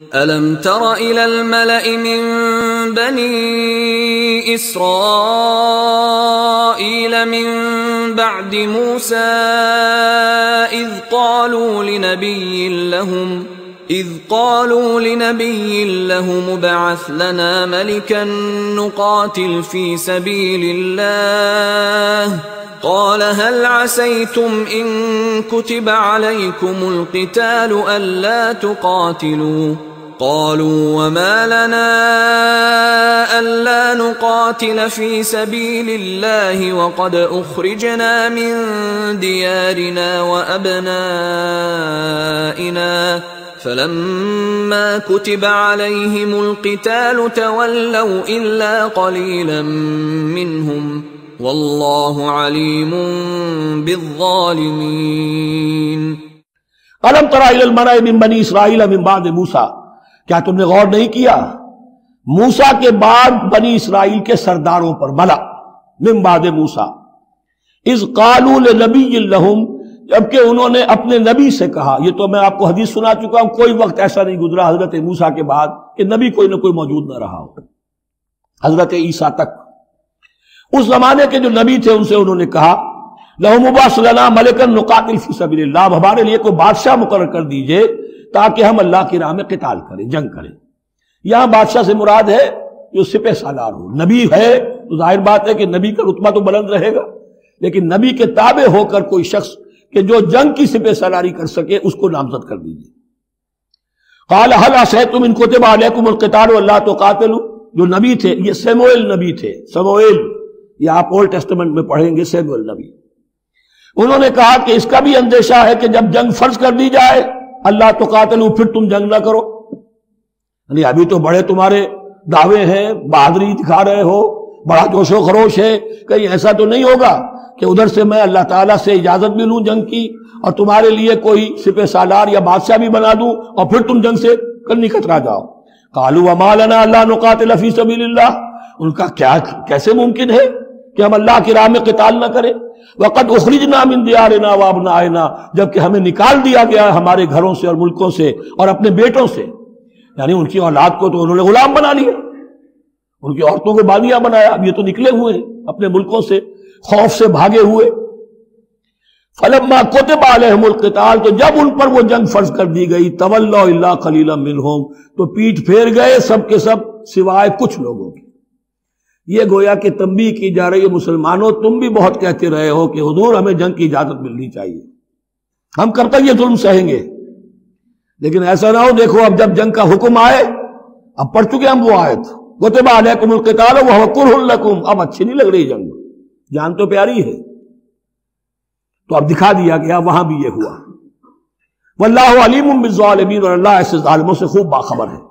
أَلَمْ تَرَ إِلَى الْمَلَإِ مِنْ بَنِي إِسْرَائِيلَ مِنْ بَعْدِ مُوسَى إِذْ قَالُوا لِنَبِيٍّ لَهُمُ ابْعَثْ لَنَا مَلِكًا نُقَاتِلْ فِي سَبِيلِ اللَّهِ قال هل عسيتم إن كتب عليكم القتال ألا تقاتلوا قالوا وما لنا ألا نقاتل في سبيل الله وقد أخرجنا من ديارنا وأبنائنا فلما كتب عليهم القتال تولوا إلا قليلا منهم واللہ علیم بالظالمین۔ الم تر الی الملأ من بنی اسرائیل من بعد موسیٰ، کیا تم نے غور نہیں کیا موسیٰ کے بعد بنی اسرائیل کے سرداروں پر، ملا من بعد موسیٰ، اذ قالوا لنبی لہم، جبکہ انہوں نے اپنے نبی سے کہا۔ یہ تو میں آپ کو حدیث سنا چکا ہوں، کوئی وقت ایسا نہیں گزرا حضرت موسیٰ کے بعد کہ نبی کوئی نہ کوئی موجود نہ رہا ہو، حضرت عیسیٰ تک۔ اس زمانے کے جو نبی تھے ان سے انہوں نے کہا لَهُمْ ابْعَثْ لَنَا مَلِكًا نُقَاتِلْ فِي سَبِيلِ اللَّهِ، اب ہمارے لیے کوئی بادشاہ مقرر کر دیجئے تاکہ ہم اللہ کی راہ میں قتال کریں، جنگ کریں۔ یہاں بادشاہ سے مراد ہے جو سپہ سالار ہو۔ نبی ہے تو ظاہر بات ہے کہ نبی کا رتبہ تو بلند رہے گا، لیکن نبی کے تابع ہو کر کوئی شخص کہ جو جنگ کی سپہ سالاری کر سکے اس کو نامزد کر دیجئے۔ قال هل عسیتم ان کتب علیکم القتال الا تقاتلوا، جو نبی تھے یہ سموئیل نبی تھے، سموئیل، یہ آپ اولڈ ٹیسٹمنٹ میں پڑھیں گے، سیموئیل نبی۔ انہوں نے کہا کہ اس کا بھی اندیشہ ہے کہ جب جنگ فرض کر دی جائے اللہ تو قاتلو، پھر تم جنگ نہ کرو، یعنی ابھی تو بڑے تمہارے دعوے ہیں، بہادری دکھا رہے ہو، بڑا جوش و خروش ہے، کہیں ایسا تو نہیں ہوگا کہ ادھر سے میں اللہ تعالیٰ سے اجازت بھی لوں جنگ کی اور تمہارے لیے کوئی سپہ سالار یا بادشاہ بھی بنا دوں اور پھر تم جنگ سے کنی کترا جاؤ۔ قالوا وما لنا الا نقاتل فی سبیل اللہ، ان کا کیسے ممکن ہے کہ ہم اللہ کی راہ میں قتال نہ کریں؟ وقد اخرجنا من دیارنا وابنائنا، جبکہ ہمیں نکال دیا گیا ہمارے گھروں سے اور ملکوں سے اور اپنے بیٹوں سے، یعنی ان کی اولاد کو تو انہوں نے غلام بنا لیا، ان کی عورتوں کو بانیہ بنایا، اب یہ تو نکلے ہوئے ہیں اپنے ملکوں سے خوف سے بھاگے ہوئے۔ فلما كتب عليهم القتال، تو جب ان پر وہ جنگ فرض کر دی گئی، تولوا الا قليلا منهم، تو پیٹھ پھیر گئے سب کے سب سوائے کچھ لوگوں کے۔ یہ گویا کہ تنبیہ کی جا رہی ہے مسلمانوں، تم بھی بہت کہتے رہے ہو کہ حضور ہمیں جنگ کی اجازت ملنی چاہیے، ہم کب تک یہ ظلم سہیں گے، لیکن ایسا نہ ہو دیکھو اب جب جنگ کا حکم آئے، اب پڑھ چکے ہم وہ آیت کتب علیکم القتال وہو کرہ لکم، اب اچھی نہیں لگ رہی جنگ، جان تو پیاری ہے، تو اب دکھا دیا گیا وہاں بھی یہ ہوا۔ واللہ علیم بالظالمین، اور اللہ ایسے ظالموں سے خوب باخبر ہے۔